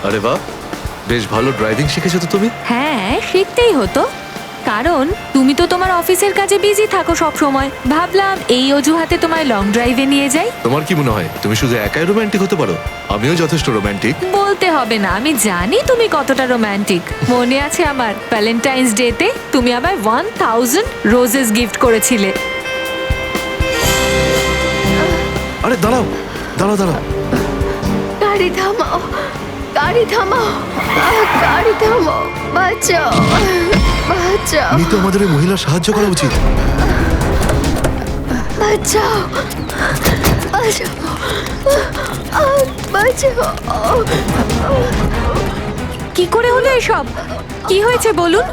আরে বাহ, বেশ ভালো ড্রাইভিং শিখেছো তো তুমি। হ্যাঁ, শিখতেই হতো, কারণ তুমি তো তোমার অফিসের কাজে বিজি থাকো সব সময়। ভাবলাম এই অজুহাতে তোমায় লং ড্রাইভে নিয়ে যাই। তোমার কি মনে হয় তুমি শুধু একাই রোমান্টিক হতে পারো? আমিও যথেষ্ট রোমান্টিক। বলতে হবে না, আমি জানি তুমি কতটা রোমান্টিক। মনে আছে আমার ভ্যালেন্টাইন্স ডেতে তুমি আমায় 1000 রোজেস গিফট করেছিলে। আরে দাঁড়াও দাঁড়াও দাঁড়াও, গাড়ি থামাও, গাড়ি থামাও, গাড়ি থামাও, বাঁচাও, বাঁচাও, তো আমাদের এই মহিলার সাহায্য করা উচিত। বাঁচাও, বাঁচাও, বাঁচাও। কি করে হলো এসব? কি হয়েছে বলুন।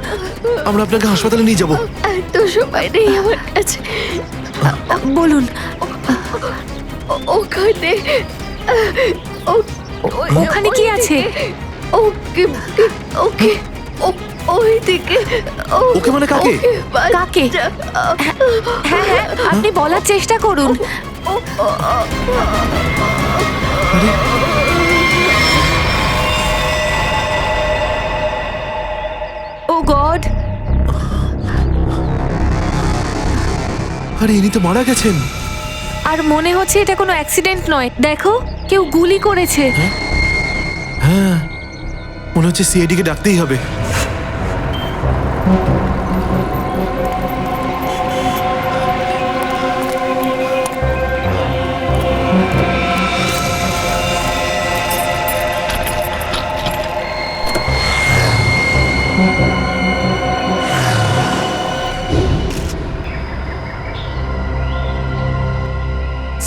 আমরা আপনাকে হাসপাতালে নিয়ে যাব। এত সময় নেই আমার কাছে। বলুন। ওখানে ওখানে কি আছে? ওকে ওকে ওইদিকে। ওকে মানে কাকে? কাকে? হ্যাঁ হ্যাঁ, আপনি বলার চেষ্টা করুন। ও গড! আরে ইনি তো মারা গেছেন। আর মনে হচ্ছে এটা কোনো অ্যাক্সিডেন্ট নয়। দেখো, কেউ গুলি করেছে। হ্যাঁ, মনে হচ্ছে সিআইডি কে ডাকতেই হবে।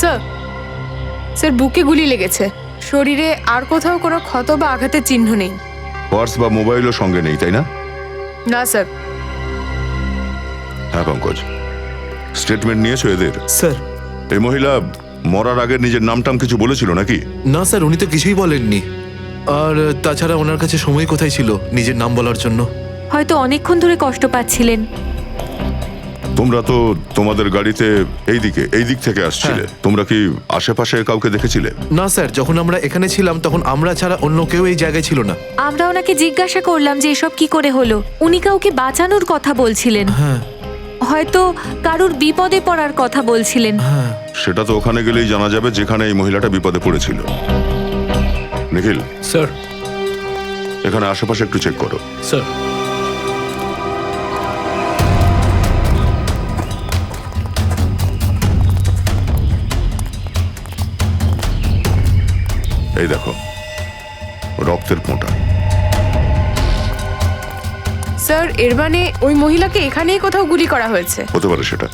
স্যার, স্যার বুকে গুলি লেগেছে। শরীরে আর কোথাও কোনো ক্ষত বা আঘাতের চিহ্ন নেই। পার্স বা মোবাইলও সঙ্গে নেই, তাই না? না স্যার। হ্যাঁ পঙ্কজ, স্টেটমেন্ট নিয়েছো এদের? স্যার, এই মহিলা মরার আগে নিজের নামটাম কিছু বলেছিল নাকি? না স্যার, উনি তো কিছুই বলেননি। আর তাছাড়া ওনার কাছে সময় কোথায় ছিল নিজের নাম বলার জন্য? হয়তো অনেকক্ষণ ধরে কষ্ট পাচ্ছিলেন। তোমরা তো তোমাদের গাড়িতে এই দিক থেকে আসছিলে। তোমরা কি আশেপাশে কাউকে দেখেছিলে? না স্যার, যখন আমরা এখানে ছিলাম তখন আমরা ছাড়া অন্য কেউ এই জায়গায় ছিল না। আমরা ওনাকে জিজ্ঞাসা করলাম যে এসব কি করে হলো। উনি কাউকে বাঁচানোর কথা বলছিলেন, হ্যাঁ হয়তো কারুর বিপদে পড়ার কথা বলছিলেন। হ্যাঁ। সেটা তো ওখানে গেলেই জানা যাবে যেখানে এই মহিলাটা বিপদে পড়েছিল। নিখিল স্যার। এখানে আশেপাশে একটু চেক করো। স্যার। এই দেখো, রক্তের ফোঁটা। স্যার, এর মানে ওই মহিলাকে এখানেই কোথাও গুলি করা হয়েছে। হতে পারে সেটা।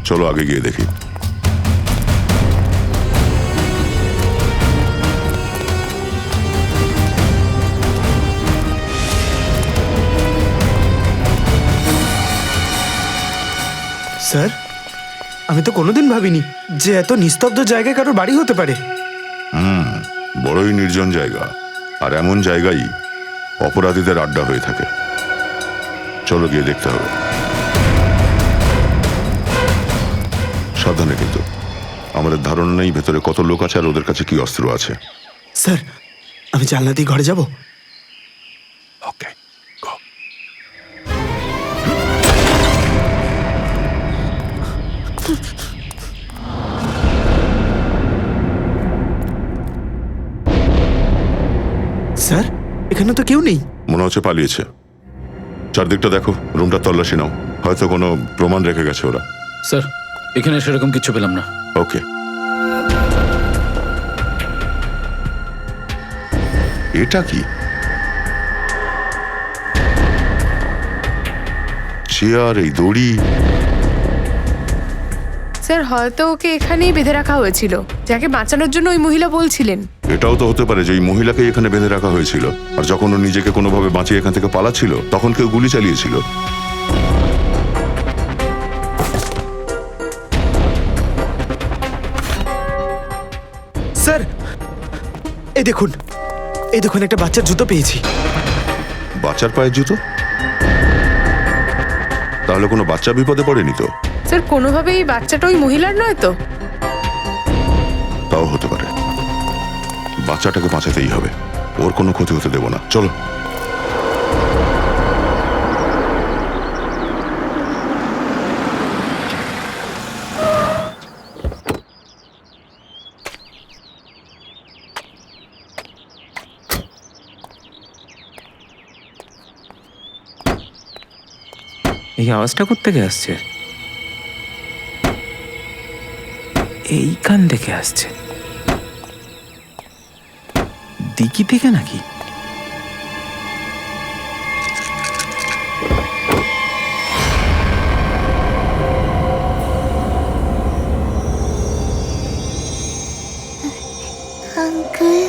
চলো আগে গিয়ে দেখি। স্যার, আমি তো কোনোদিন ভাবিনি যে এত নিস্তব্ধ জায়গায় কারোর বাড়ি হতে পারে। বড়ই নির্জন জায়গা, আর এমন জায়গায় অপরাধীদের আড্ডা হয়ে থাকে। চলো গিয়ে দেখতে হবে। সাবধানে কিন্তু, আমাদের ধারণা নেই ভেতরে কত লোক আছে আর ওদের কাছে কি অস্ত্র আছে। স্যার, আমি জানলা দিয়ে ঘরে যাব? ওকে। স্যার, এখানে তো কেউ নেই। মনে হচ্ছে পালিয়েছে। চারদিকটা দেখো, রুমটা তল্লাশি নাও। হয়তো কোনো প্রমাণ রেখে গেছে ওরা। স্যার, এখানে সেরকম কিছু পেলাম না। ওকে। এটা কি? চেয়ার, এই দড়ি। স্যার, হয়তো ওকে এখানেই বেঁধে রাখা হয়েছিল, যাকে বাঁচানোর জন্য ওই মহিলা বলছিলেন। এটাও তো হতে পারে যে এই মহিলাকে এখানে বেঁধে রাখা হয়েছিল, আর যখন ও নিজেকে কোনোভাবে বাঁচিয়ে এখান থেকে পালাচ্ছিল তখন কেউ গুলি চালিয়েছিল। স্যার, এই দেখুন, এই দেখুন, একটা বাচ্চার জুতো পেয়েছি। বাচ্চার পায়ের জুতো? তাহলে কোনো বাচ্চা বিপদে পড়েনি তো? স্যার, কোনোভাবে এই বাচ্চাটা ওই মহিলার নয় তো? তাও হতে পারে। বাচ্চাটাকে বাঁচাতেই হবে। ওর কোনো ক্ষতি হতে দেবো না, চলো। এই আওয়াজটা কোত্থেকে আসছে? এইখান থেকে আসছে, দিকি থেকে নাকি? Uncle,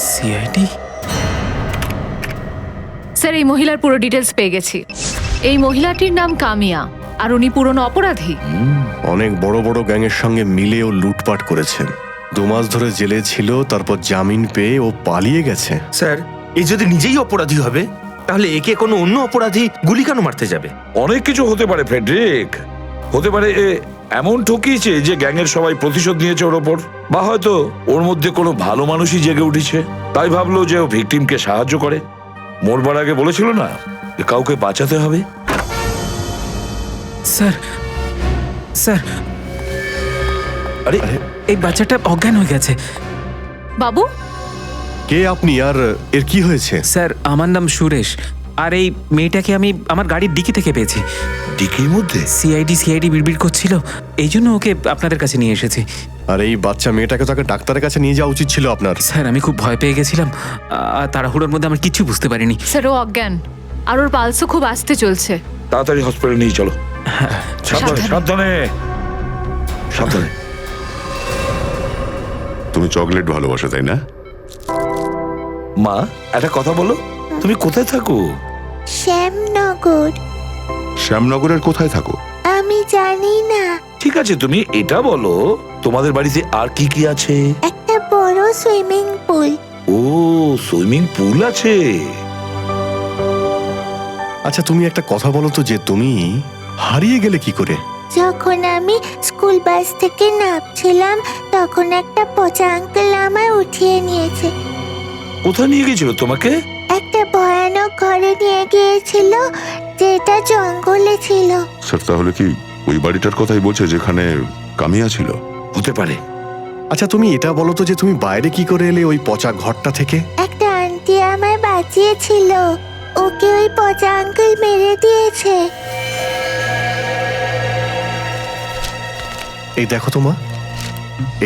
CID? স্যার, এই মহিলার পুরো ডিটেলস পেয়ে গেছি। এই মহিলাটির নাম কামিয়া, আর উনি পুরনো অপরাধী। অনেক বড় বড় গ্যাংয়ের সঙ্গে মিলে ও লুটপাট করেছেন। 2 মাস ধরে জেলে ছিল, তারপর জামিন পেয়ে ও পালিয়ে গেছে। স্যার, এই যদি নিজেই অপরাধী হবে তাহলে একে কোনো অন্য অপরাধী গুলি কেন মারতে যাবে? অনেক কিছু হতে পারে ফ্রেডরিক। হতে পারে এ এমন ঠকিয়েছে যে গ্যাংয়ের সবাই প্রতিশোধ নিয়েছে ওর ওপর, বা হয়তো ওর মধ্যে কোনো ভালো মানুষই জেগে উঠেছে, তাই ভাবলো যে ও ভিকটিমকে সাহায্য করে। মরবার আগে বলেছিল না যে কাউকে বাঁচাতে হবে। স্যার, স্যার, আরে এই বাচ্চাটা অজ্ঞান হয়ে গেছে। বাবু, কে আপনি আর এর কি হয়েছে? স্যার, আমার নাম সুরেশ, আর এই মেয়েটাকে আমি আমার গাড়ির ডিকি থেকে পেয়েছি। ডিকির মধ্যে? সিআইডি বিড়বিড় করছিল, এই জন্য ওকে আপনাদের কাছে নিয়ে এসেছি। আর এই বাচ্চা মেয়েটাকে তাকে ডাক্তারের কাছে নিয়ে যাওয়া উচিত ছিল আপনার। স্যার, আমি খুব ভয় পেয়ে গেছিলাম, আর তাড়াহুড়োর মধ্যে আমার কিছু বুঝতে পারিনি। স্যার, ও অজ্ঞান, আর ওর পালসও খুব আস্তে চলছে। তাড়াতাড়ি হসপিটালে নিয়ে চলো। সাবধানে সাবধানে সাবধানে। তুমি চকলেট ভালোবাসো, তাই না? মা, একটা কথা বলো, তুমি কোথায় থাকো? শ্যামনগর। শ্যামনগরের কোথায় থাকো? আমি জানি না। ঠিক আছে, তুমি এটা বলো তোমাদের বাড়িতে আর কি কি আছে? একটা বড় সুইমিং পুল। ও, সুইমিং পুল আছে। আচ্ছা, তুমি একটা কথা বলো তো, যে তুমি হারিয়ে গেলে কি করে? যখন আমি স্কুল বাস থেকে নামছিলাম তখন একটা পচা আঙ্কেল আমায় উঠিয়ে নিয়েছে। কোথায় নিয়ে গেছিল তোমাকে? একটা ভয়ানক ঘরে নিয়ে গিয়েছিল যেটা জঙ্গলে ছিল। স্যার, তাহলে কি ওই বাড়িটার কথাই বলছে যেখানে কামিয়া ছিল? হতে পারে। আচ্ছা, তুমি এটা বলো তো, যে তুমি বাইরে কি করে এলে ওই পচা ঘরটা থেকে? একটা আন্টি আমায় বাঁচিয়েছিল, ওকে ওই পচা আঙ্কেল মেরে দিয়েছে। এই দেখো তো মা,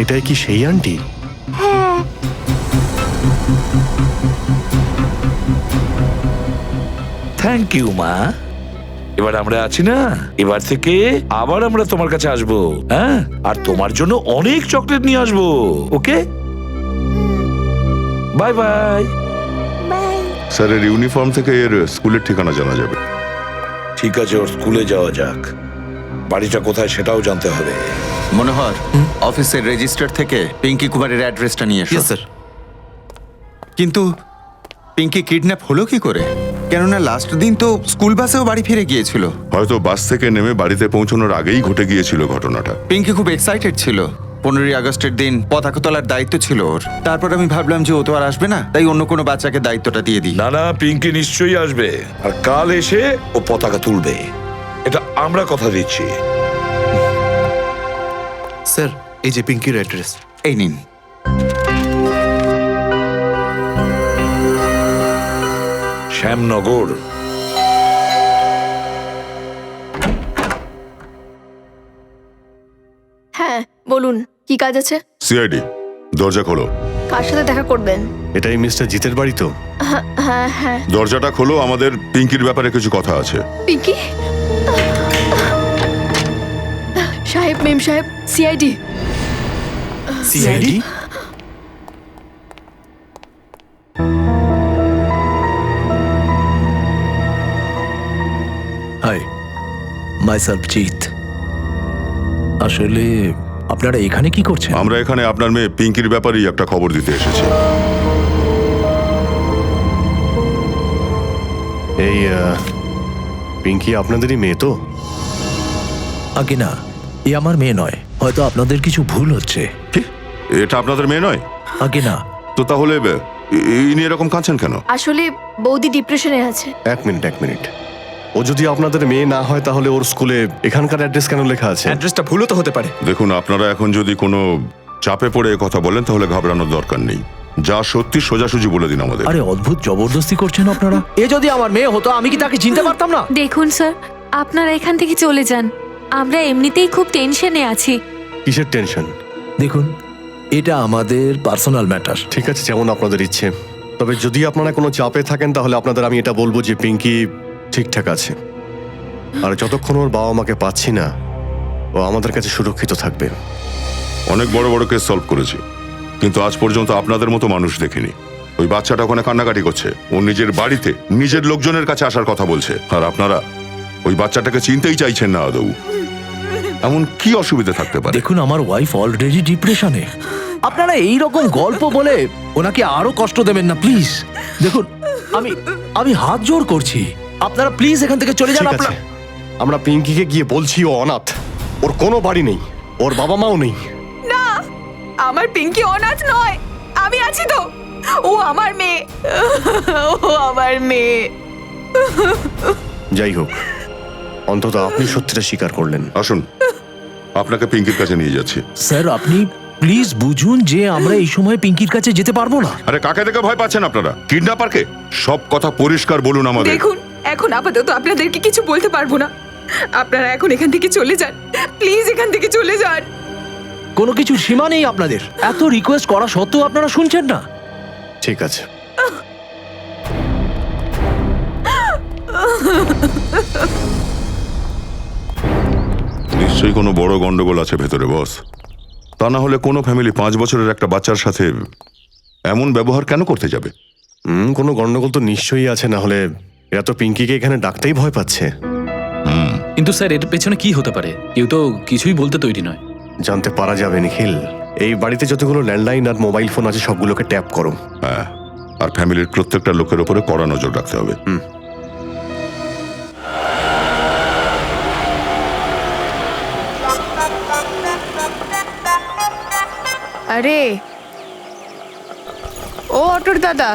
এটাই কি সেই আন্টি? হ্যাঁ। থ্যাংক ইউ মা। এবার আমরা আছি না, এবার থেকে আবার আমরা তোমার কাছে আসবো, হ্যাঁ? আর তোমার জন্য অনেক চকলেট নিয়ে আসবো, okay? Bye bye. Bye. Sir, এর ইউনিফর্ম থেকে এর স্কুলের ঠিকানা জানা যাবে। ঠিক আছে, ওর স্কুলে যাওয়া যাক। বাড়িটা কোথায় সেটাও জানতে হবে। মনোহর, অফিসের রেজিস্টার থেকে পিঙ্কি কুমারের অ্যাড্রেসটা নিয়ে এসো। স্যার। কিন্তু পিঙ্কি কিডন্যাপ হলো কি করে? কেননা লাস্ট দিন তো স্কুল বাসেও বাড়ি ফিরে গিয়েছিল। হয়তো বাস থেকে নেমে বাড়িতে পৌঁছানোর আগেই ঘটে গিয়েছিল ঘটনাটা। পিঙ্কি খুব এক্সাইটেড ছিল। 15ই আগস্টের দিন পতাকা তোলার দায়িত্ব ছিল ওর। তারপর আমি ভাবলাম যে ও তো আর আসবে না, তাই অন্য কোনো বাচ্চাকে দায়িত্বটা দিয়ে দিই। না না, পিঙ্কি নিশ্চয়ই আসবে, আর কাল এসে ও পতাকা তুলবে, এটা আমরা কথা দিচ্ছি। স্যার, এই যে পিঙ্কির অ্যাড্রেস। এই নিন। শ্যামনগর। হ্যাঁ, বলুন কি কাজ আছে? সিআইডি, দরজা খোলো। কার সাথে দেখা করবেন? এটাই মিস্টার জিতের বাড়ি তো? হ্যাঁ হ্যাঁ। দরজাটা খোলো, আমাদের পিঙ্কির ব্যাপারে কিছু কথা আছে। পিঙ্কি সাহেব, মেম সাহেব, সিআইডি। সিআইডি? হাই, মাইসেলফ জিত। আসলে আপনারা এখানে কি করছেন? আমরা এখানে আপনার মেয়ে পিঙ্কির ব্যাপারেই একটা খবর দিতে এসেছি। এই পিঙ্কি আপনাদেরই মেয়ে তো? আগে না, এ আমার মেয়ে নয়। হয়তো আপনাদের কিছু ভুল হচ্ছে। কি? এটা আপনাদের মেয়ে নয়? আগে না, তো তাহলে এই নিয়ে এরকম কাঁদছেন কেন? আসলে বৌদি ডিপ্রেশনে আছে। এক মিনিট। ও যদি আপনাদের মেয়ে না হয় তাহলে ওর স্কুলে এখানকার অ্যাড্রেস কেন লেখা আছে? অ্যাড্রেসটা ভুলও তো হতে পারে। দেখুন, আপনারা এখন যদি কোনো চাপে পড়ে এ কথা বলেন তাহলে ঘাবড়ানোর দরকার নেই। যা সত্যি সোজাসুজি বলে দিন আমাদের। আরে অদ্ভুত জবরদস্তি করছেন আপনারা। এ যদি আমার মেয়ে হতো আমি কি তাকে চিনতে পারতাম না? দেখুন স্যার, আপনারা এখান থেকে চলে যান। আমরা এমনিতেই খুব টেনশনে আছি। কিসের টেনশন? দেখুন, এটা আমাদের পার্সোনাল ম্যাটার। ঠিক আছে, যেমন আপনাদের ইচ্ছে। তবে যদি আপনারা কোনো চাপে থাকেন তাহলে আপনাদের আমি এটা বলবো যে পিঙ্কি ঠিকঠাক আছে, আর যতক্ষণ ওর বাবা মাকে পাচ্ছি না ও আমাদের কাছে সুরক্ষিত থাকবে। অনেক বড় বড় কেস সলভ করেছি, কিন্তু আজ পর্যন্ত আপনাদের মতো মানুষ দেখিনি। ওই বাচ্চাটা ওখানে কান্নাকাটি করছে, ও নিজের বাড়িতে নিজের লোকজনের কাছে আসার কথা বলছে, আর আপনারা ওই বাচ্চাটাকে চিনতেই চাইছেন না আদৌ। এমন কি অসুবিধা থাকতে পারে? দেখুন, আমার ওয়াইফ অলরেডি ডিপ্রেশনে। আপনারা এই রকম গল্প বলে ওনাকে আরো কষ্ট দেবেন না প্লিজ। দেখুন, আমি হাত জোড় করছি, আপনারা প্লিজ এখান থেকে চলে যান। ঠিক আছে, আমরা পিঙ্কিকে গিয়ে বলছি ও অনাথ, ওর কোনো বাড়ি নেই, ওর বাবা মাও নেই। না, আমার পিঙ্কি অনাথ নয়, আমি আছি তো। ও আমার মেয়ে, ও আমার মেয়ে। যাই হোক, অন্তত আপনি সত্যিটা স্বীকার করলেন। আসুন, আপনাকে পিঙ্কির কাছে নিয়ে যাচ্ছি। স্যার, আপনি প্লিজ বুঝুন যে আমরা এই সময় পিঙ্কির কাছে যেতে পারবো না। আরে কাকে দেখে ভয় পাচ্ছেন আপনারা? কিডন্যাপারকে? সব কথা পরিষ্কার বলুন আমাদের। দেখুন, এখন আপাতত আপনাদেরকে কিছু বলতে পারবো না। আপনারা এখন এখান থেকে চলে যান, প্লিজ এখান থেকে চলে যান। কোনো কিছু সীমা নেই আপনাদের। এত রিকোয়েস্ট করা সত্ত্বেও আপনারা শুনছেন না। ঠিক আছে, নিশ্চয়ই কোনো বড় গন্ডগোল আছে ভেতরে বস। তা না হলে কোনো ফ্যামিলি 5 বছরের একটা বাচ্চার সাথে এমন ব্যবহার কেন করতে যাবে? কোনো গন্ডগোল তো নিশ্চয়ই আছে, না হলে এরা তো পিঙ্কিকে এখানে ডাকতেই ভয় পাচ্ছে। কিন্তু স্যার, এর পেছনে কি হতে পারে? কেউ তো কিছুই বলতে তৈরি নয়। জানতে পারা যাবে নিখিল। এই বাড়িতে যতগুলো ল্যান্ডলাইন আর মোবাইল ফোন আছে সবগুলোকে ট্যাপ করো। হ্যাঁ, আর ফ্যামিলির প্রত্যেকটা লোকের উপরে কড়া নজর রাখতে হবে। আরে ও অটোর দাদা,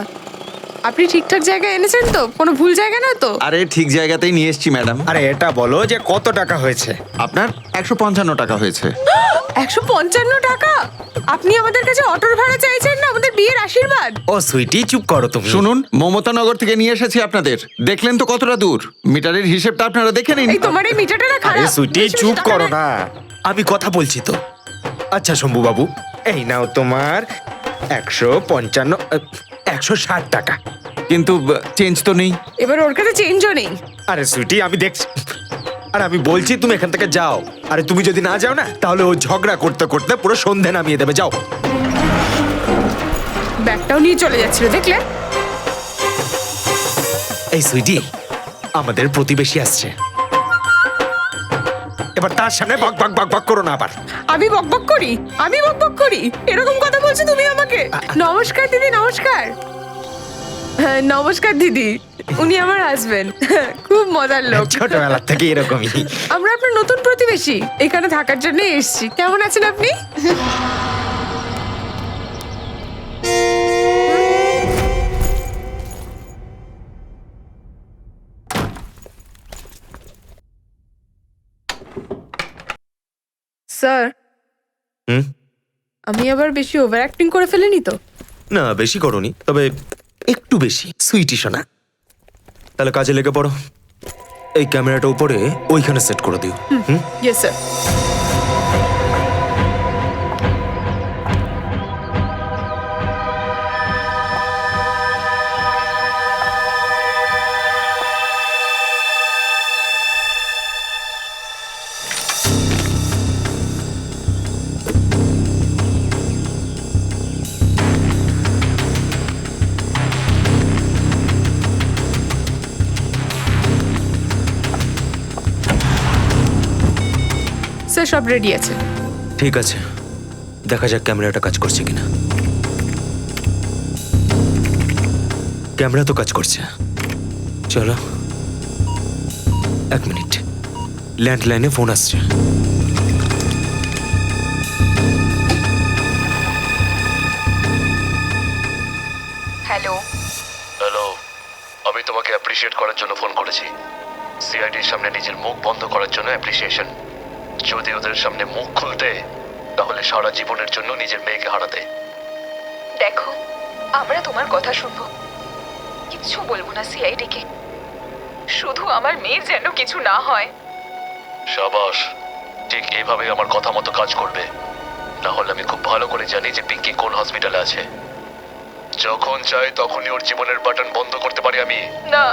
আপনি ঠিকঠাক জায়গায় এনেছেন তো? কোনো ভুল জায়গা না তো? আরে ঠিক জায়গাতেই নিয়ে এসেছি ম্যাডাম। আরে এটা বলো যে কত টাকা হয়েছে? আপনার 155 টাকা হয়েছে। 155 টাকা? আপনি আমাদের কাছে অটোর ভাড়া চাইছেন না আমাদের বিয়ের আশীর্বাদ? ও সুইটি, চুপ করো তুমি। শুনুন, মমতানগর থেকে নিয়ে এসেছি আপনাদের। দেখলেন তো কতটা দূর। মিটারের হিসেবটা আপনারা দেখে নিন। এই তোমার এই মিটারটা না আরে খারাপ। সুইটি, বেশি বেশি চুপ টাকা করো নেয়। না, আমি কথা বলছি তো। আচ্ছা শম্ভু বাবু, এই নাও তোমার 160 টাকা। কিন্তু চেঞ্জ তো নেই। এবার ওর কাছে চেঞ্জও নেই। আরে সুইটি, আমি দেখছি। আরে আমি বলছি তুমি এখান থেকে যাও। আরে তুমি যদি না যাও না তাহলে ও ঝগড়া করতে করতে পুরো সন্ধে নামিয়ে দেবে। যাও। ব্যাগটাও নিয়ে চলে যাচ্ছিল, দেখলে? এই সুইটি, আমাদের প্রতিবেশী আসছে, এবার তার সামনে বক বক বক বক করো না আবার। আমি বকবক করি? আমি বকবক করি? এরকম কথা বলছো তুমি আমাকে? নমস্কার দিদি, নমস্কার। হ্যাঁ, নমস্কার দিদি। উনি আমার হাজবেন্ড, খুব মজার লোক। ছোটবেলা থেকে এরকমই। আমরা আপনার নতুন প্রতিবেশী, এখানে থাকার জন্য এসেছি। কেমন আছেন আপনি? স্যার, আমি আবার বেশি ওভার অ্যাক্টিং করে ফেলিনি তো? না, বেশি করোনি, তবে একটু বেশি। সুইটি শোনা, তাহলে কাজে লেগে পড়ো। এই ক্যামেরাটা উপরে ওইখানে সেট করে দিও। Yes sir. স্যার, সব রেডি আছে। ঠিক আছে, দেখা যাক ক্যামেরাটা কাজ করছে কিনা। ক্যামেরা তো কাজ করছে। চলো, 1 মিনিট, ল্যান্ডলাইনে ফোন আসছে। হ্যালো। হ্যালো, আমি তোমাকে অ্যাপ্রিশিয়েট করার জন্য ফোন করেছি। সিআইডির সামনে নিজের মুখ বন্ধ করার জন্য অ্যাপ্রিসিয়েশন। যদি ওদের সামনে মুখ খুলতে, তাহলে সারা জীবনের জন্য নিজের মেয়েকে হারাতে। দেখো, আমরা তোমার কথা শুনবো, কিচ্ছু বলবো না সিআইডিকে। শুধু আমার মেয়ের যেন কিছু না হয়। শাবাশ, ঠিক এইভাবে আমার কথা মতো কাজ করবে। না হলে আমি খুব ভালো করে জানি যে পিঙ্কি কোন হসপিটালে আছে। যখন চাই তখনই ওর জীবনের বাটন বন্ধ করতে পারি আমি। না,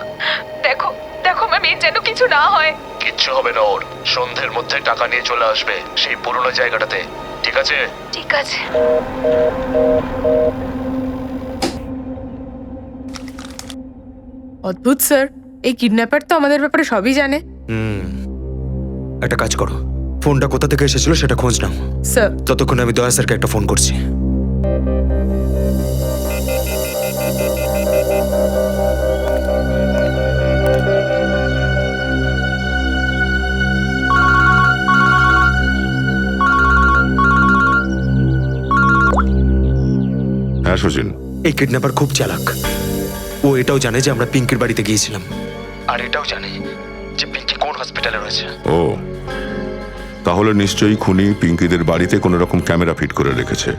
দেখো দেখো আমার মেয়ের যেন কিছু না হয়। কিচ্ছু হবে না ওর। সন্ধ্যের মধ্যে টাকা নিয়ে চলে আসবে সেই পুরনো জায়গাটাতে, ঠিক আছে? ঠিক আছে। অদ্ভুত স্যার, এই কিডন্যাপার তো আমাদের ব্যাপারে সবই জানে। একটা কাজ করো, ফোনটা কোথা থেকে এসেছিল সেটা খোঁজ নাও। স্যার, ততক্ষণে আমি দয়া স্যারকে একটা ফোন করছি। হ্যাঁ সচিন, এই কিডন্যাপার খুব চালাক। ও এটাও জানে যে আমরা পিঙ্কির বাড়িতে গিয়েছিলাম, আর এটাও জানে যে পিঙ্কি কোন হসপিটালে রয়েছে। ও তাহলে নিশ্চয়ই খুনি পিঙ্কিদের বাড়িতে কোনো রকম ক্যামেরা ফিট করে রেখেছে,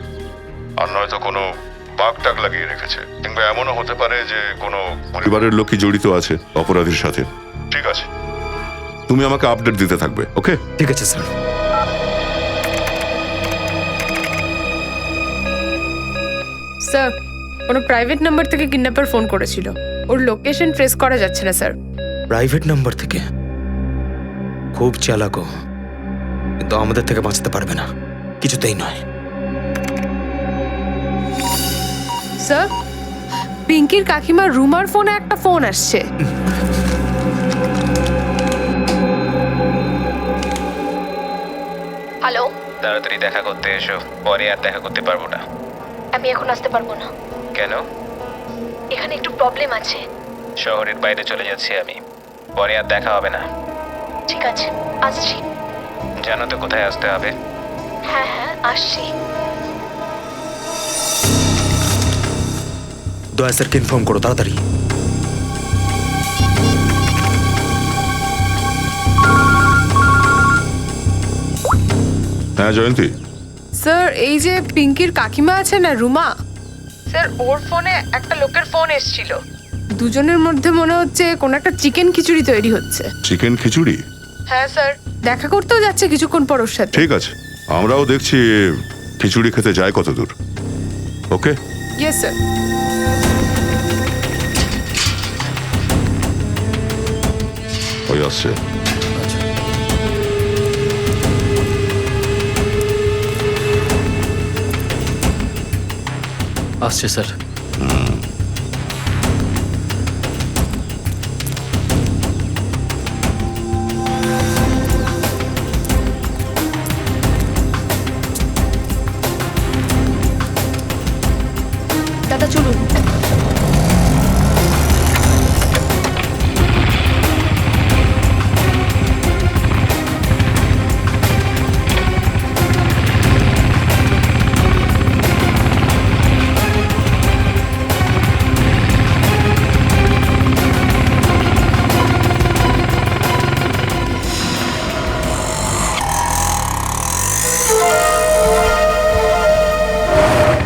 আর নয়তো কোনো বাগ টাগ লাগিয়ে রেখেছে, কিংবা এমনও হতে পারে যে কোনো পরিবারের লোকই জড়িত আছে অপরাধীর সাথে। ঠিক আছে, তুমি আমাকে আপডেট দিতে থাকবে, ওকে? ঠিক আছে স্যার। স্যার, কোনো প্রাইভেট নাম্বার থেকে কিডন্যাপার ফোন করেছিল। ওর লোকেশন ট্রেস করা যাচ্ছে না স্যার। প্রাইভেট নাম্বার থেকে? খুব চালাক ও, কিন্তু আমাদের থেকে বাঁচতে পারবে না, কিছুতেই নয়। স্যার, পিঙ্কির কাকিমার রুমার ফোনে একটা ফোন আসছে। হ্যালো, তাড়াতাড়ি দেখা করতে এসো, পরে আর দেখা করতে পারবো না। আমি এখন আসতে পারবো না। কেন? এখানে একটু প্রবলেম আছে। শহরের বাইরে চলে যাচ্ছি আমি, পরে আর দেখা হবে না। ঠিক আছে, আসছি। জানো তো কোথায় আসতে হবে? হ্যাঁ হ্যাঁ, আসছি। দয়া স্যারকে ইনফর্ম করো তাড়াতাড়ি। হ্যাঁ জয়ন্তী, স্যার, এই যে পিঙ্কির কাকিমা আছে না, রুমা স্যার, ওর ফোনে একটা লোকের ফোন এসেছিল। দুজনের মধ্যে মনে হচ্ছে কোনো একটা চিকেন খিচুড়ি তৈরি হচ্ছে। চিকেন খিচুড়ি? হ্যাঁ স্যার, দেখা করতেও যাচ্ছে কিছুক্ষণ পর ওর সাথে। ঠিক আছে, আমরাও দেখছি খিচুড়ি খেতে যায় কত দূর। ওকে? Yes sir. ওই আসছে। আসছে স্যার। দাদা চলুন।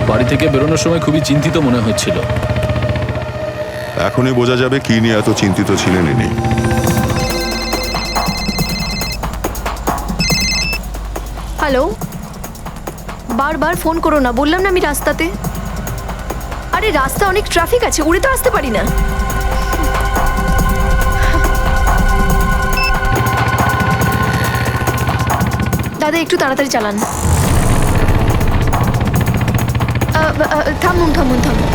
বাড়ি থেকে বেরোনোর সময় খুবই চিন্তিত মনে হচ্ছিল। এখনই বোঝা যাবে কি নিয়ে এত চিন্তিত ছিলেন ইনি। হ্যালো, বারবার ফোন করো না, বললাম না আমি রাস্তাতে। আরে রাস্তা অনেক ট্রাফিক আছে, উড়ে তো আসতে পারি না। দাদা একটু তাড়াতাড়ি চালান। থামুন থামুন থামুন।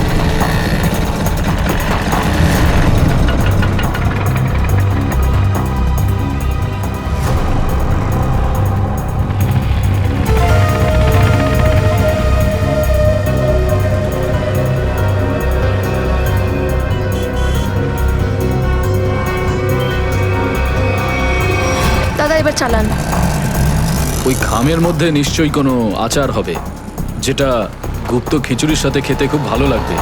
দাদা এবার চালান। ওই খামের মধ্যে নিশ্চয়ই কোনো আচার হবে, যেটা গুপ্ত খিচুড়ির সাথে খেতে খুব ভালো লাগবে।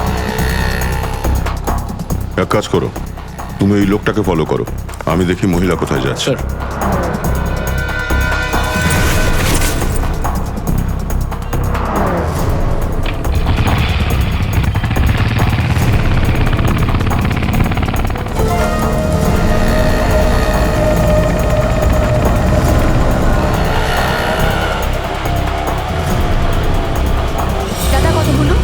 এক কাজ করো, তুমি এই লোকটাকে ফলো করো, আমি দেখি মহিলা কোথায় যাচ্ছে। স্যার দাদা কথা বলুন।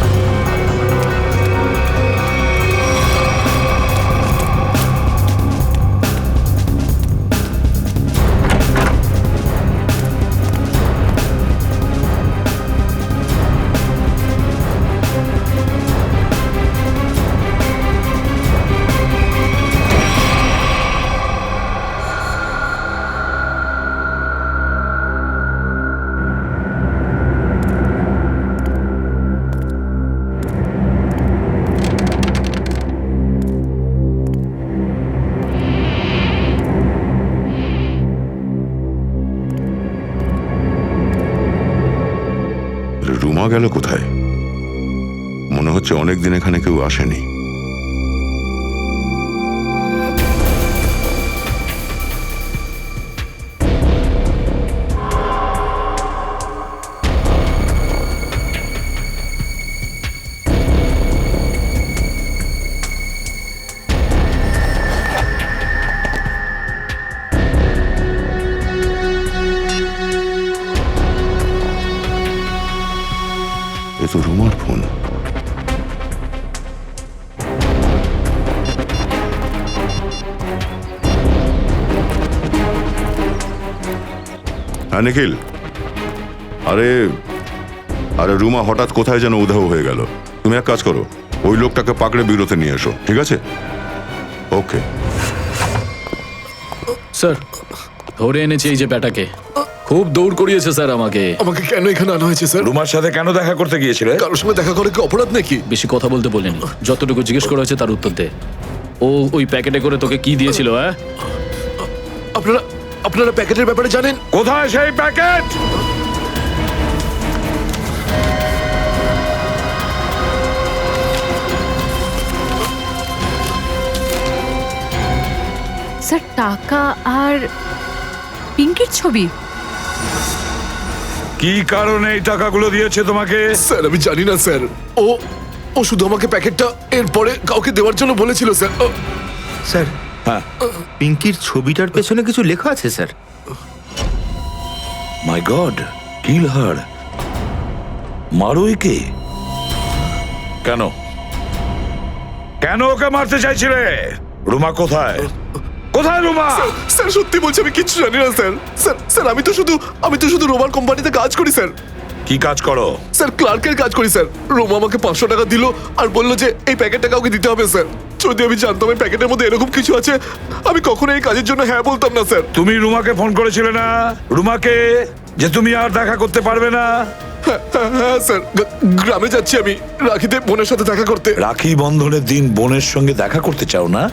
রুমা গেল কোথায়? মনে হচ্ছে অনেকদিন এখানে কেউ আসেনি। এ তো রুমার ফোন। হ্যাঁ নিখিল, আরে আরে রুমা হঠাৎ কোথায় যেন উধাও হয়ে গেল। তুমি এক কাজ করো, ওই লোকটাকে পাকড়ে বিরতে নিয়ে এসো, ঠিক আছে? ওকে। স্যার ধরে এনেছে এই যে ব্যাটাকে, খুব দৌড় করিয়েছে স্যার আমাকে। আমাকে কেন এখানে আনা হয়েছে স্যার? রুমার সাথে কেন দেখা করতে গিয়েছিলে? কারোর সঙ্গে দেখা করে কি অপরাধ নাকি? বেশি কথা বলতে বলিনি, যতটুকু জিজ্ঞেস করা হয়েছে তার উত্তর দে। ও ওই প্যাকেটে করে তোকে কি দিয়েছিল? হ্যাঁ, আপনারা আপনারা প্যাকেটের ব্যাপারে জানেন? কোথায় সেই প্যাকেট? স্যার টাকা আর পিঙ্কির ছবি। কি কারণে এই টাকাগুলো দিয়েছে তোমাকে? স্যার আমি জানি না স্যার। ও ও শুধু আমাকে প্যাকেটটা এরপরে কাউকে দেওয়ার জন্য বলেছিল স্যার। স্যার, হ্যাঁ, পিঙ্কির ছবিটার পেছনে কিছু লেখা আছে স্যার। মাই গড, কিল হার। মারো একে। কেন কেন ওকে মারতে চাইছিলে? রুমা কোথায়? কোথায় রুমা? স্যার সত্যি বলছি আমি কিচ্ছু জানি না স্যার। স্যার স্যার আমি তো শুধু রোমার কোম্পানিতে কাজ করি স্যার। কি কাজ করো? স্যার ক্লার্কের কাজ করি স্যার। রোমা আমাকে 500 টাকা দিল আর বললো যে এই প্যাকেটটা কাউকে দিতে হবে স্যার। যদি আমি জানতাম এই প্যাকেটের মধ্যে এরকম কিছু আছে, আমি কখনো এই কাজের জন্য হ্যাঁ বলতাম না স্যার। তুমি রুমাকে ফোন করেছিলে না? রুমাকে যে তুমি আর দেখা করতে পারবে না? হ্যাঁ স্যার, গ্রামে যাচ্ছি আমি রাখিতে বোনের সাথে দেখা করতে। রাখি বন্ধনের দিন বোনের সঙ্গে দেখা করতে চাও না?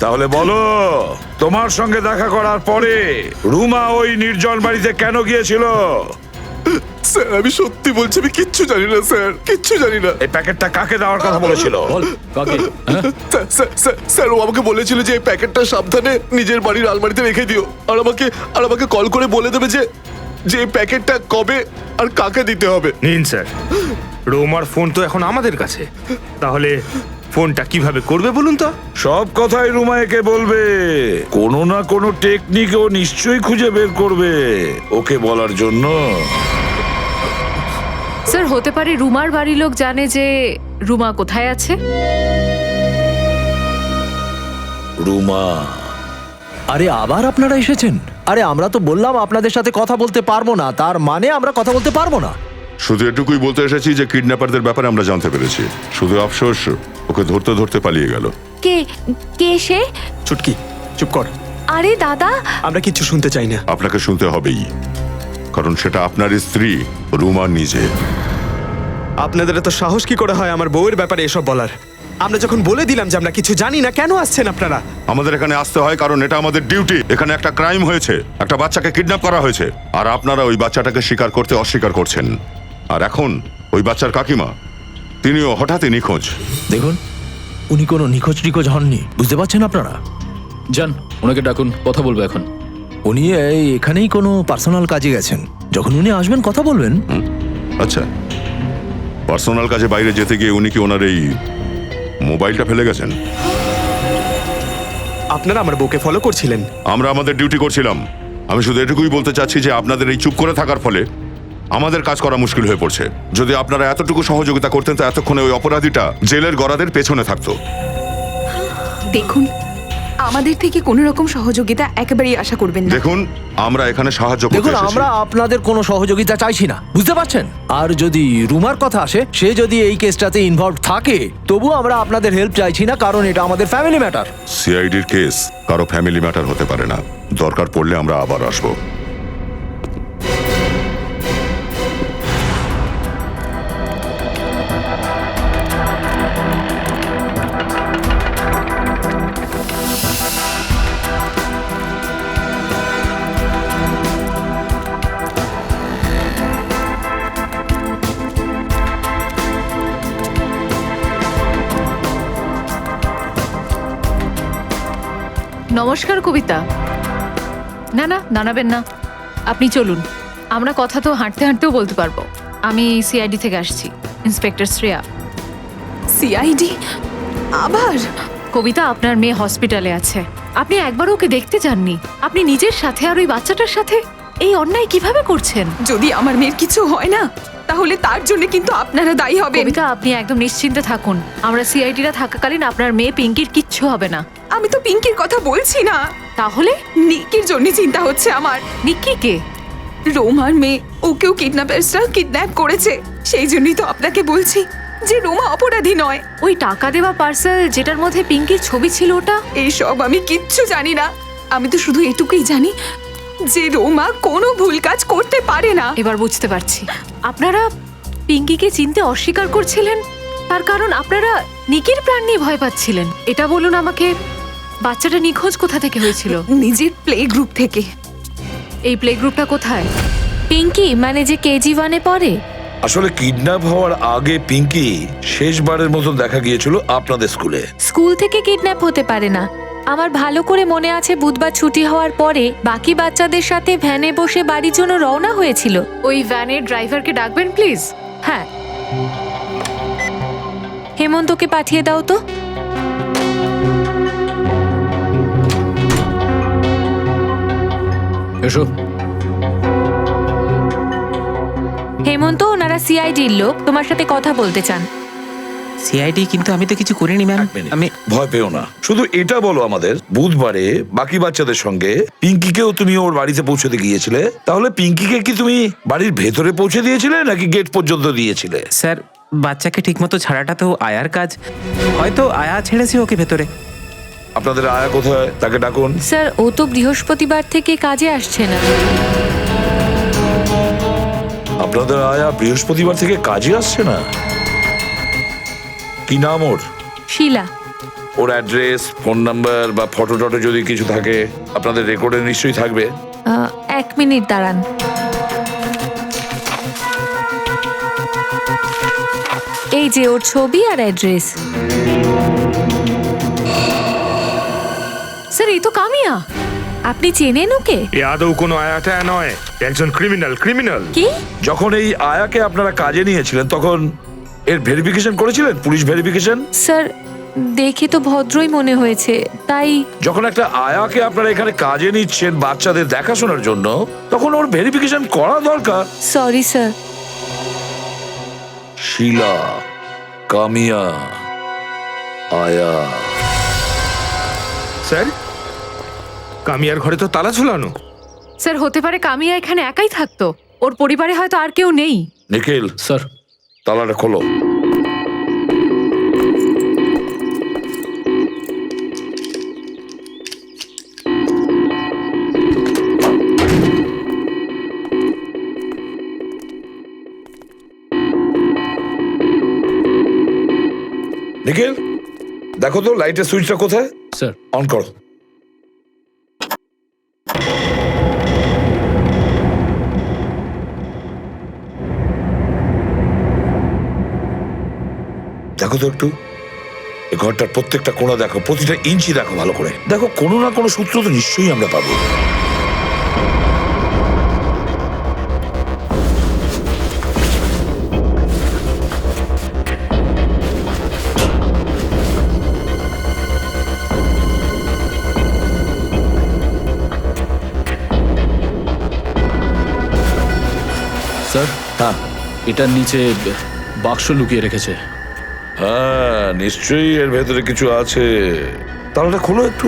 তাহলে বলো, তোমার সঙ্গে দেখা করার পরে রুমা ওই নির্জন বাড়িতে কেন গিয়েছিল? স্যার আমি সত্যি বলছি আমি কিচ্ছু জানি না স্যার, কিচ্ছু জানি না। এই প্যাকেটটা কাকে দেওয়ার কথা বলেছিল? বল কাকে? হ্যাঁ? স্যার ও আমাকে বলেছিল যে এই প্যাকেটটা সাবধানে নিজের বাড়ির আলমারিতে রেখে দিও, আর আমাকে কল করে বলে দেবে যে এই প্যাকেটটা কবে আর কাকে দিতে হবে। নিন স্যার, রোমার ফোন তো এখন আমাদের কাছে, তাহলে ফোনটা কিভাবে করবে বলুন তো? সব কথাই রুমা একে বলবে, কোনো না কোনো টেকনিক ও নিশ্চয়ই খুঁজে বের করবে ওকে বলার জন্য। স্যার হতে পারে রুমার বাড়ির লোক জানে যে রুমা কোথায় আছে। রুমা, আরে আবার আপনারা এসেছেন? আরে আমরা তো বললাম আপনাদের সাথে কথা বলতে পারবো না, তার মানে আমরা কথা বলতে পারবো না। শুধু এটুকুই বলতে এসেছি যে কিডন্যাপারদের ব্যাপারে আমরা জানতে পেরেছি। শুধু আফসোস ওকে ধরতে ধরতে পালিয়ে গেল। কে কে সে? চুটকি চুপ কর, আরে দাদা, আমরা কিচ্ছু শুনতে চাই না। আপনাকে শুনতে হবেই, কারণ সেটা আপনার স্ত্রী রুমা নিজে। আপনাদের এত সাহস কি করে হয় আমার বউয়ের ব্যাপারে এসব বলার? আমরা যখন বলে দিলাম যে আমরা কিছু জানি না, কেন আসছেন আপনারা? আমাদের এখানে আসতে হয় কারণ এটা আমাদের ডিউটি। এখানে একটা ক্রাইম হয়েছে, একটা বাচ্চাকে কিডন্যাপ করা হয়েছে, আর আপনারা ওই বাচ্চাটাকে স্বীকার করতে অস্বীকার করছেন। আর এখন ওই বাচ্চার কাকিমা, তিনিও হঠাৎই নিখোঁজ। দেখুন, উনি কোনো নিখোঁজ টিখোঁজ হননি, বুঝতে পারছেন আপনারা? যান, ওনাকে ডাকুন, কথা বলবো এখন। উনি এখানেই কোনো পার্সোনাল কাজে গেছেন, যখন উনি আসবেন কথা বলবেন। আচ্ছা, পার্সোনাল কাজে বাইরে যেতে গিয়ে উনি কি ওনার এই মোবাইলটা ফেলে গেছেন? আপনারা আমার বউকে ফলো করছিলেন। আমরা আমাদের ডিউটি করছিলাম। আমি শুধু এটুকুই বলতে চাচ্ছি যে আপনাদের এই চুপ করে থাকার ফলে আমাদের কাজ করা মুশকিল হয়ে পড়ছে। যদি আপনারা এতটুকু সহযোগিতা করতেন তো এতক্ষণে ওই অপরাধীটা জেলের গরাদের পেছনে থাকতো। দেখুন, আমাদের থেকে কোনো রকম সহযোগিতা একেবারেই আশা করবেন না। দেখুন, আমরা এখানে সাহায্য করতে দেখুন, এসেছি। আমরা আপনাদের কোনো সহযোগিতা চাইছি না, বুঝতে পারছেন? আর যদি রুমার কথা আসে, সে যদি এই কেসটাতে ইনভলভ থাকে, তবু আমরা আপনাদের হেল্প চাইছি না, কারণ এটা আমাদের ফ্যামিলি ম্যাটার। সিআইডির কেস কারো ফ্যামিলি ম্যাটার হতে পারে না। দরকার পড়লে আমরা আবার আসবো। নমস্কার কবিতা। না না, দাঁড়াবেন না, আপনি চলুন। আমরা কথা তো হাঁটতে হাঁটতেও বলতে পারবো। আমি সিআইডি থেকে আসছি, ইন্সপেক্টর শ্রেয়া। সিআইডি আবার? কবিতা, আপনার মেয়ে হসপিটালে আছে, আপনি একবার ওকে দেখতে যাননি। আপনি নিজের সাথে আর ওই বাচ্চাটার সাথে এই অন্যায় কিভাবে করছেন? যদি আমার মেয়ের কিছু হয় না, তাহলে তার জন্য কিন্তু আপনারা দায়ী হবেন। কবিতা, আপনি একদম নিশ্চিন্তে থাকুন। আমরা সিআইডিরা থাকাকালীন আপনার মেয়ে পিঙ্কির কিচ্ছু হবে না। আমি তো পিঙ্কির কথা বলছি না, তাহলে নিকির জন্য চিন্তা হচ্ছে আমার। নিকি কে? রোমার মেয়ে, ওকেও কিডন্যাপার্সরা কিডন্যাপ করেছে। সেই জন্যই তো আপনাকে বলছি যে রোমা অপরাধী নয়। ওই টাকা দেওয়া পার্সেল যেটার মধ্যে পিঙ্কির ছবি ছিল, ওটা? এইসব আমি কিচ্ছু জানি না। আমি তো শুধু এটুকুই জানি যে রোমা কোনো ভুল কাজ করতে পারে না। এবার বুঝতে পারছি, আপনারা পিঙ্কিকে চিনতে অস্বীকার করছিলেন, তার কারণ আপনারা নিকির প্রাণ নিয়ে ভয় পাচ্ছিলেন। এটা বলুন আমাকে, বাচ্চাটা নিখোঁজ কোথা থেকে হয়েছিল? নিজের প্লে গ্রুপ থেকে। এই প্লে গ্রুপটা কোথায়? পিঙ্কি মানে যে কেজি 1-এ পড়ে? আসলে কিডন্যাপ হওয়ার আগে পিঙ্কি শেষবারের মতো দেখা গিয়েছিল আপনাদের স্কুলে। স্কুল থেকে কিডন্যাপ হতে পারে না। আমার ভালো করে মনে আছে, বুধবার ছুটি হওয়ার পরে বাকি বাচ্চাদের সাথে ভ্যানে বসে বাড়ির জন্য রওনা হয়েছিল। ওই ভ্যানের ড্রাইভারকে ডাকবেন প্লিজ। হ্যাঁ, হেমন্তকে পাঠিয়ে দাও তো। এসো। হেমন্ত, ওনারা সিআইডির লোক, তোমার সাথে কথা বলতে চান। সিআইডি? কিন্তু আমি তো কিছু করিনি ম্যাম। আমি ভয় পেও না, শুধু এটা বলো আমাদের, বুধবারে বাকি বাচ্চাদের সঙ্গে পিঙ্কিকেও তুমি ওর বাড়িতে পৌঁছতে গিয়েছিলে, তাহলে পিঙ্কিকে কি তুমি বাড়ির ভেতরে পৌঁছে দিয়েছিলে নাকি গেট পর্যন্ত দিয়েছিলে? স্যার, বাচ্চাকে ঠিকমতো ছাড়াটা তো আয়ার কাজ, হয়তো আয়া ছেড়েছে ওকে ভেতরে। আপনাদের আয়া কোথায়? তাকে ডাকুন। স্যার, ও তো বৃহস্পতিবার থেকে কাজে আসছে না। আপনাদের আয়া বৃহস্পতিবার থেকে কাজে আসছে না? কি নাম ওর? শিলা। ওর অ্যাড্রেস, ফোন নাম্বার বা ফটো টটো যদি কিছু থাকে আপনাদের রেকর্ডে নিশ্চয়ই থাকবে। 1 মিনিট দাঁড়ান। এই যে ওর ছবি আর অ্যাড্রেস। স্যার, এই তো কামিয়া। আপনি চেনেন ওকে? এ আদৌ কোনো আয়াটা নয়, একজন ক্রিমিনাল। কি? যখন এই আয়াকে আপনারা কাজে নিয়েছিলেন তখন এর ভেরিফিকেশন করেছিলেন? Police verification? স্যার, দেখে তো ভদ্রই মনে হয়েছে, তাই। যখন একটা আয়াকে আপনারা এখানে কাজে নিচ্ছেন বাচ্চাদের দেখাশোনার জন্য, তখন ওর ভেরিফিকেশন করা দরকার। Sorry sir. শিলা, কামিয়া, আয়া। স্যার, কামিয়ার ঘরে তো তালা ঝুলানো। স্যার, হতে পারে কামিয়া এখানে একাই থাকতো, ওর পরিবারে হয়তো আর কেউ নেই। নিখিল স্যার, তালাটা খোলো। নিখিল, দেখো তো লাইটের সুইচটা কোথায়। স্যার। অন করো। দেখো তো একটু। এই ঘরটার প্রত্যেকটা কোণা দেখো, প্রতিটা ইঞ্চি দেখো ভালো করে। দেখো কোনো না কোনো সূত্র তো নিশ্চয়ই আমরা পাবো। স্যার, হ্যাঁ এটার নিচে বাক্স লুকিয়ে রেখেছে। হ্যাঁ, নিশ্চয়ই এর ভেতরে কিছু আছে। তাহলে খোলো একটু।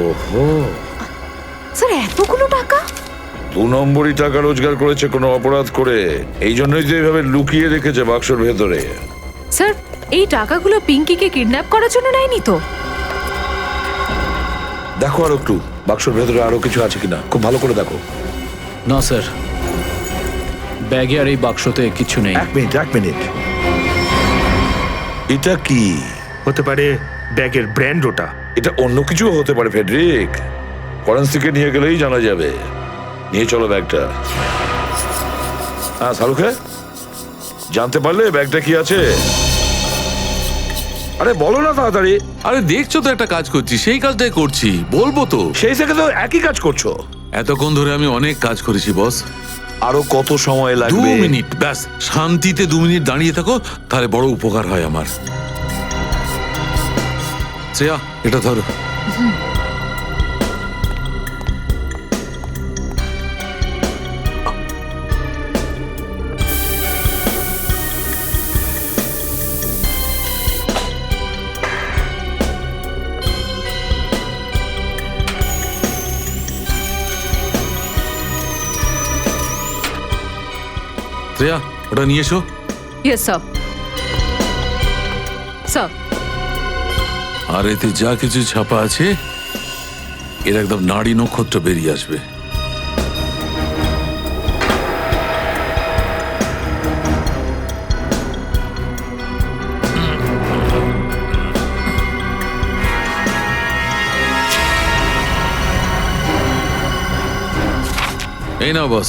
ওহো, স্যার এতগুলো টাকা? 2 নম্বরই টাকা রোজগার করেছে কোনো অপরাধ করে, এই জন্যই তো এইভাবে লুকিয়ে রেখেছে বাক্সর ভেতরে। স্যার, এই টাকাগুলো পিঙ্কিকে কিডন্যাপ করার জন্য নেয়নি তো? দেখো আর একটু বাক্সর ভেতরে আরো কিছু আছে কিনা, খুব ভালো করে দেখো। না স্যার, ব্যাগে আর এই বাক্সতে কিছু নেই। এক মিনিট, এটা কি হতে পারে? ব্যাগের ব্র্যান্ড ওটা। এটা অন্য কিছু হতে পারে ফেডরিক, ফরেন্সিকে নিয়ে গেলেই জানা যাবে। নিয়ে চলো ব্যাগটা। হ্যাঁ শাহরুখে, জানতে পারলে ব্যাগটা কি আছে? আরে বলো না তাড়াতাড়ি। আরে দেখছো তো একটা কাজ করছি, সেই কাজটাই করছি, বলবো তো। সেই থেকে তো একই কাজ করছো। এতক্ষণ ধরে আমি অনেক কাজ করেছি বস। আরো কত সময় 2 লাগবে? মিনিট ব্যাস, শান্তিতে 2 মিনিট দাঁড়িয়ে থাকো, তাহলে বড় উপকার হয় আমার। শ্রেয়া, এটা ধরো। শ্রেয়া, ওটা নিয়ে এসো। Yes sir. স্যার, আর এতে যা কিছু ছাপা আছে এর একদম নাড়ি নক্ষত্র বেরিয়ে আসবে। এই নাও বস,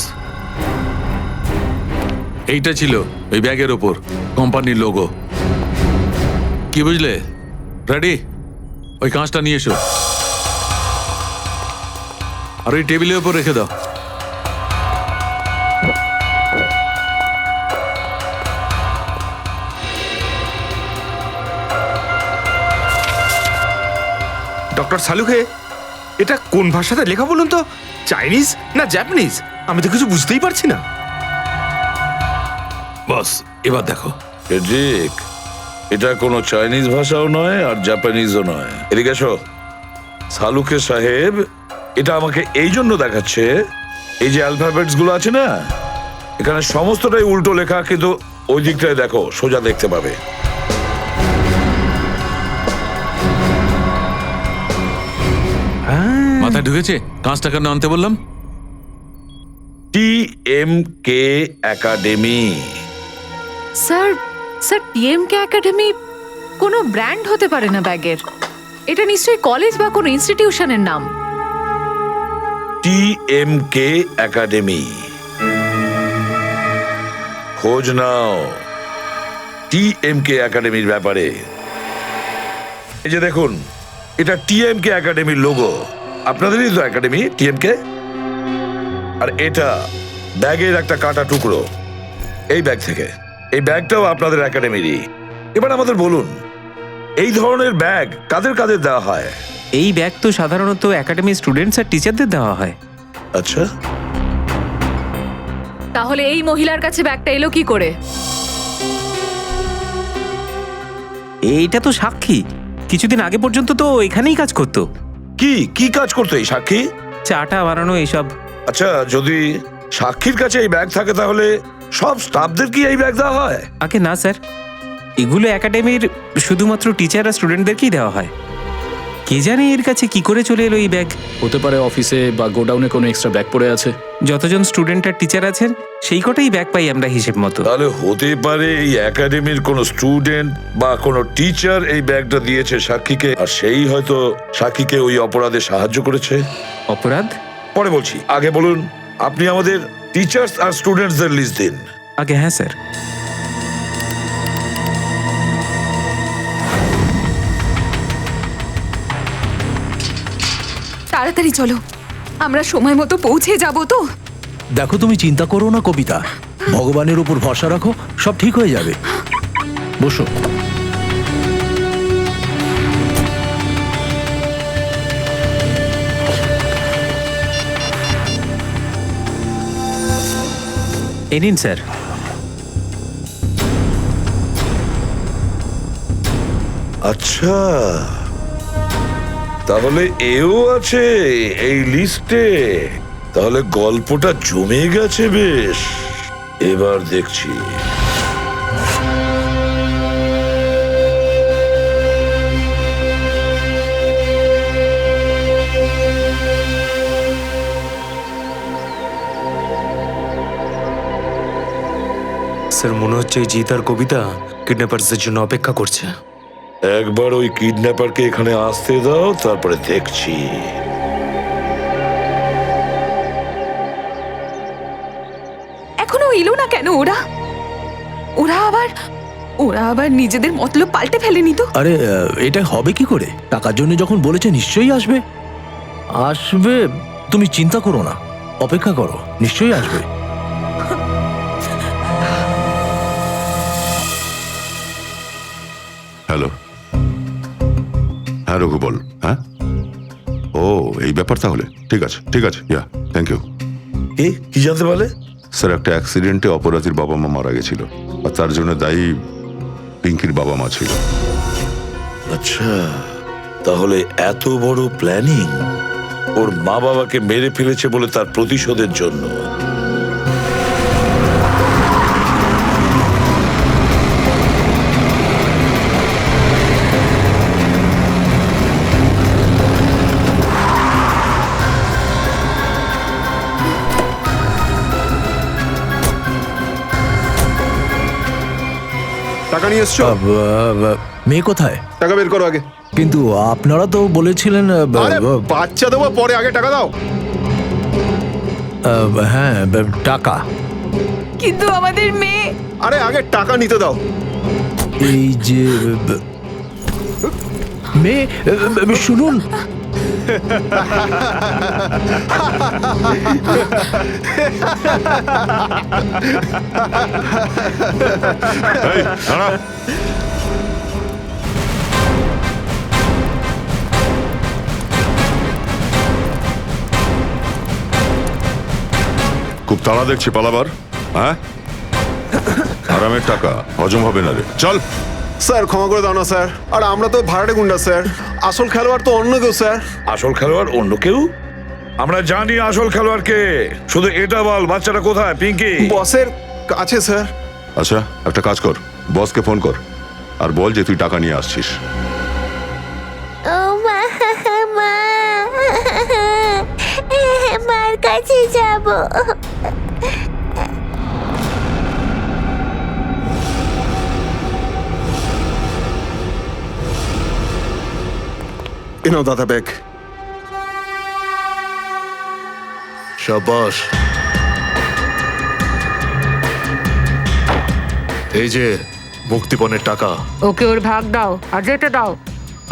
এইটা ছিল ওই ব্যাগের ওপর কোম্পানির লোগো। কি বুঝলে? রেডি? ওই কাঁচটা নিয়ে এসো আর ওই টেবিলের উপর রেখে দাও। ডক্টর সালুখে, এটা কোন ভাষাতে লেখা বলুন তো? চাইনিজ না জাপানিজ? আমি তো কিছু বুঝতেই পারছি না। বস, এবার দেখো। ফেডরিক, এটা কোনো চাইনিজ ভাষাও নয় আর জাপানিজও নয়। এদিকে এসো। সালুকে সাহেব এটা আমাকে এই জন্য দেখাচ্ছে, এই যে অ্যালফাবেটস গুলো আছে না, এখানে সমস্তটাই উল্টো লেখা, কিন্তু ওই দিকটায় দেখো, সোজা দেখতে পাবে। মাথায় ঢুকেছে? কাঁচটা কেন আনতে বললাম? TMK academy. স্যার, টিএমকে একাডেমি কোনো ব্র্যান্ড হতে পারে না ব্যাগের। এটা নিশ্চয়ই কলেজ বা কোনো ইনস্টিটিউশনের নাম। TMK একাডেমি, খোঁজ নাও TMK একাডেমির ব্যাপারে। এই যে দেখুন, এটা TMK একাডেমির লোগো। আপনাদেরই তো একাডেমি TMK। আর এটা ব্যাগের একটা কাটা টুকরো, এই ব্যাগ থেকে। এই ব্যাগটাও আপনাদের একাডেমিরই। এবার আমাদের বলুন, এই ধরনের ব্যাগ কাদের কাদের দেওয়া হয়? এই ব্যাগ তো সাধারণত একাডেমির স্টুডেন্টস আর টিচারদের দেওয়া হয়। আচ্ছা, তাহলে এই মহিলার কাছে ব্যাগটা এলো কি করে? এইটা তো সাক্ষী, কিছুদিন আগে পর্যন্ত তো এখানেই কাজ করতো। কি কাজ করতো এই সাক্ষী? চাটা বানানো এইসব। আচ্ছা, যদি সাক্ষীর কাছে এই ব্যাগ থাকে তাহলে সব স্টাফদের কি এই ব্যাগ দেওয়া হয়? আগে না স্যার, এগুলো একাডেমির শুধুমাত্র টিচার আর স্টুডেন্টদেরকেই দেওয়া হয়। কে জানে এর কাছে কি করে চলে এলো এই ব্যাগ। হতে পারে অফিসে বা গোডাউনে কোনো এক্সট্রা ব্যাগ পড়ে আছে। যতজন স্টুডেন্ট আর টিচার আছেন সেই কটাই ব্যাগ পাই আমরা হিসেব মতো। তাহলে হতে পারে এই একাডেমির কোনো স্টুডেন্ট বা কোনো টিচার এই ব্যাগটা দিয়েছে সাক্ষীকে, আর সেই হয়তো সাক্ষীকে ওই অপরাধে সাহায্য করেছে। অপরাধ? পরে বলছি, আগে বলুন আপনি আমাদের টিচার্স আর স্টুডেন্টসদের লিস্ট দিন। আগে হ্যাঁ স্যার। তাড়াতাড়ি চলো, আমরা সময় মতো পৌঁছে যাব তো। দেখো তুমি চিন্তা করো না কবিতা, ভগবানের উপর ভরসা রাখো, সব ঠিক হয়ে যাবে। বসো। এ নিন স্যার। আচ্ছা, তাহলে এও আছে এই লিস্টে। তাহলে গল্পটা জমে গেছে বেশ। এবার দেখছি। স্যার মনে হচ্ছে এই জিত আর কবিতা কিডন্যাপার্সদের জন্য অপেক্ষা করছে। একবার ওই কিডন্যাপারকে এখানে আসতে দাও, তারপরে দেখছি। এখনো এলো না কেন ওরা? ওরা আবার নিজেদের মতলব পাল্টে ফেলেনি তো? আরে এটা হবে কি করে? টাকার জন্য যখন বলেছে নিশ্চয়ই আসবে। আসবে, তুমি চিন্তা করো না, অপেক্ষা করো, নিশ্চয়ই আসবে। হ্যালো, হ্যাঁ রঘু বল। হ্যাঁ, ও এই ব্যাপার, তাহলে ঠিক আছে ঠিক আছে, ইয়া থ্যাংক ইউ। কি জানতে পারলে? স্যার একটা অ্যাক্সিডেন্টে অপরাধীর বাবা মা মারা গেছিল, আর তার জন্য দায়ী পিঙ্কির বাবা মা ছিল। আচ্ছা, তাহলে এত বড় প্ল্যানিং ওর মা বাবাকে মেরে ফেলেছে বলে তার প্রতিশোধের জন্য। টাকা নিয়ে এসছো? মেয়ে কোথায়? টাকা বের করো আগে। কিন্তু আপনারা তো বলেছিলেন আরে বাচ্চা দেবো পরে, আগে টাকা দাও। হ্যাঁ টাকা। কিন্তু আমাদের মেয়ে। আরে আগে টাকা নিতে দাও। এই যে মেয়ে, শুনুন। এই, দাঁড়া। খুব তাড়া দেখছি পালাবার। হ্যাঁ, আরামের টাকা হজম হবে না রে, চল। স্যার ক্ষমা করে দাও না স্যার, আর আমরা তো ভাড়াটে গুন্ডা স্যার, আসল খেলোয়াড় তো অন্য কেউ স্যার। আসল খেলোয়াড় অন্য কেউ? আমরা জানি আসল খেলোয়াড়কে, শুধু এটা বল বাচ্চাটা কোথায়? পিঙ্কি বসের কাছে স্যার। আচ্ছা একটা কাজ কর, বসকে ফোন কর আর বল যে তুই টাকা নিয়ে আসছিস। ও মা, মার কাছে যাব। এনাও দাদা ব্যাগ। শাবাশ। এই যে মুক্তিপণের টাকা। ওকে ওর ভাগ দাও আর যেতে দাও।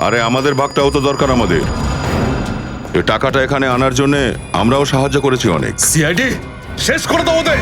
আরে আমাদের ভাগটাও তো দরকার আমাদের। এই টাকাটা এখানে আনার জন্য আমরাও সাহায্য করেছি অনেক। সিআইডি শেষ করে দাও ওদের।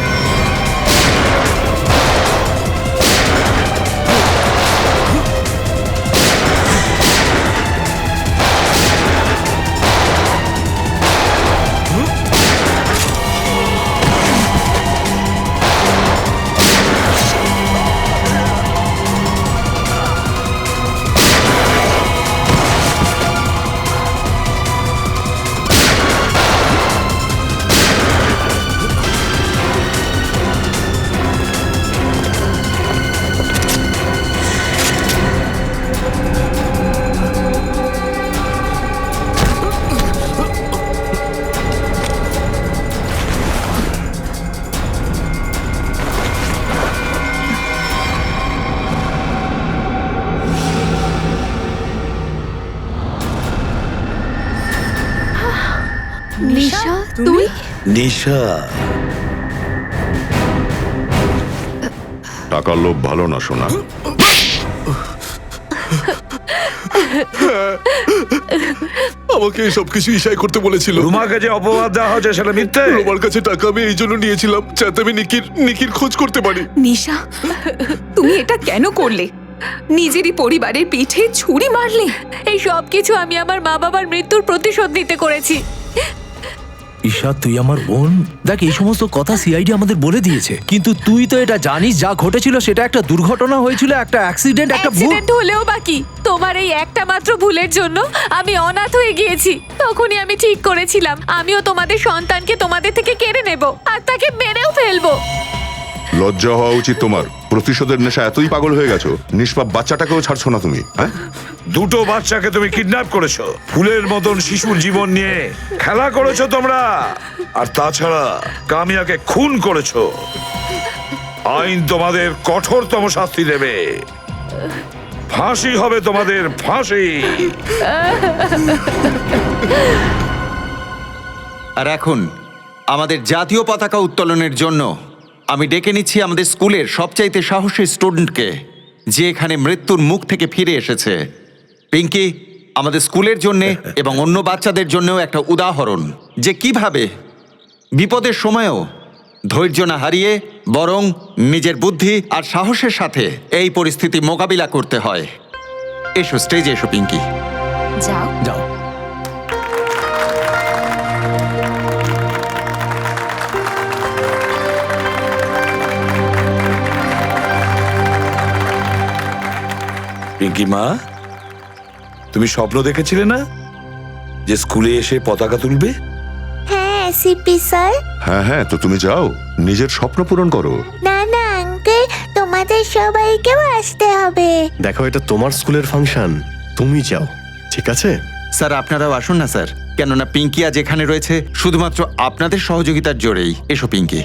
তুই নিশা টাকার লোভ ভালো না শোনা। আমাকে এই সবকিছু ইশাই করতে বলেছিল। রুমাকে যে অপবাদ দেওয়া হচ্ছে সেটা মিথ্যে। রুমার কাছে টাকা আমি এই জন্য নিয়েছিলাম যাতে আমি নিকির খোঁজ করতে পারি। নিশা, তুমি এটা কেন করলে? নিজেরই পরিবারের পিঠে ছুরি মারলে। এই সব কিছু আমি আমার মা বাবার মৃত্যুর প্রতিশোধ নিতে করেছি। ঈশা, তুই আমার বোন। দেখ, এই সমস্ত কথা সিআইডি আমাদের বলে দিয়েছে, কিন্তু তুই তো এটা জানিস যা ঘটেছিল সেটা একটা দুর্ঘটনা হয়েছিল, একটা অ্যাক্সিডেন্ট, একটা ভুল। অ্যাক্সিডেন্ট হলেও বাকি তোমার এই একটা মাত্র ভুলের জন্য আমি অনাথ হয়ে গিয়েছি। তখনই আমি ঠিক করেছিলাম আমিও তোমাদের সন্তানকে তোমাদের থেকে কেড়ে নেব আর তাকে মেরেও ফেলবো। লজ্জা হওয়া উচিত তোমার। প্রতিশোধের নেশা এতই পাগল হয়ে গেছো, নিষ্পাপ বাচ্চাটাকেও ছাড়ছো না তুমি। হ্যাঁ, দুটো বাচ্চাকে তুমি কিডন্যাপ করেছো, ফুলের মতন শিশুর জীবন নিয়ে খেলা করেছো তোমরা। আর তাছাড়া কামিয়াকে খুন করেছো। আইন তোমাদের কঠোরতম শাস্তি দেবে। ফাঁসি হবে তোমাদের, ফাঁসি। আর এখন আমাদের জাতীয় পতাকা উত্তোলনের জন্য আমি ডেকে নিচ্ছি আমাদের স্কুলের সবচাইতে সাহসী স্টুডেন্টকে, যে এখানে মৃত্যুর মুখ থেকে ফিরে এসেছে। পিঙ্কি আমাদের স্কুলের জন্য এবং অন্য বাচ্চাদের জন্যও একটা উদাহরণ, যে কিভাবে বিপদের সময়ও ধৈর্য না হারিয়ে বরং নিজের বুদ্ধি আর সাহসের সাথে এই পরিস্থিতি মোকাবিলা করতে হয়। এসো স্টেজে এসো পিঙ্কি। যাও যাও। পিঙ্কি মা, তুমি স্বপ্ন দেখেছিলে না যে স্কুলে এসে পতাকা তুলবে? হ্যাঁ সিপি স্যার। হ্যাঁ হ্যাঁ, তো তুমি যাও, নিজের স্বপ্ন পূরণ করো। না না আঙ্কেল, তোমাদের সবাইকেও আসতে হবে। দেখো, এটা তোমার স্কুলের ফাংশন, তুমি যাও, ঠিক আছে? স্যার আপনারাও আসুন না স্যার, কেননা পিঙ্কি আজ এখানে রয়েছে শুধুমাত্র আপনাদের সহযোগিতার জোরেই। এসো পিঙ্কি।